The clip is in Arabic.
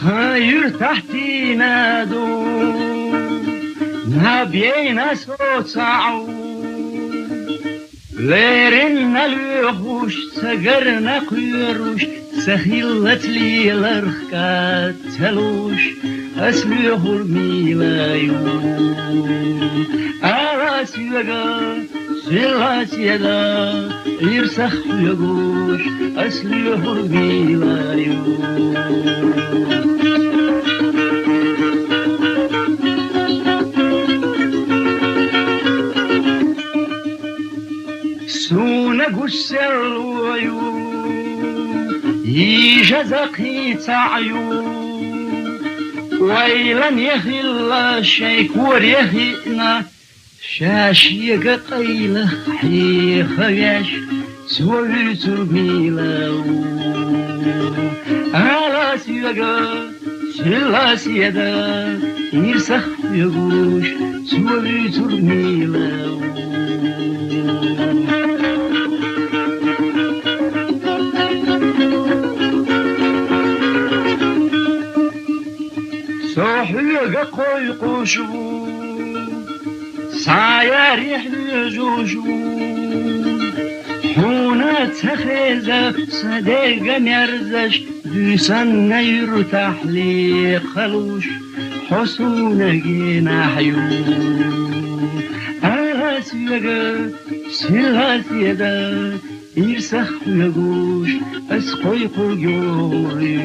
طاير تحتي نادو نبينا صوت صعو ليرنا الوحوش سقرنا قيروش سخيلت لي الارخكات تلوش اسلوه الميلايو اراس يقا سلاس يدا يرسخ يقوش اسلوه الميلايو سونق السرويو يجزقي تعيو ويلا يخل الشيك وريخنا شاشي قطيله حيخيش سوي ترميلو على سيقا سلا سيدا يسخ يقوش سوي ترميلو صحيق قوي قوشو ساير يحلجوشو حونا تخيزة صديق مرزش دوسن يرتاح لي خلوش حسونا جناحيو أسيقا سلاسيدا يرسخ يقوش أسقوي قرقوري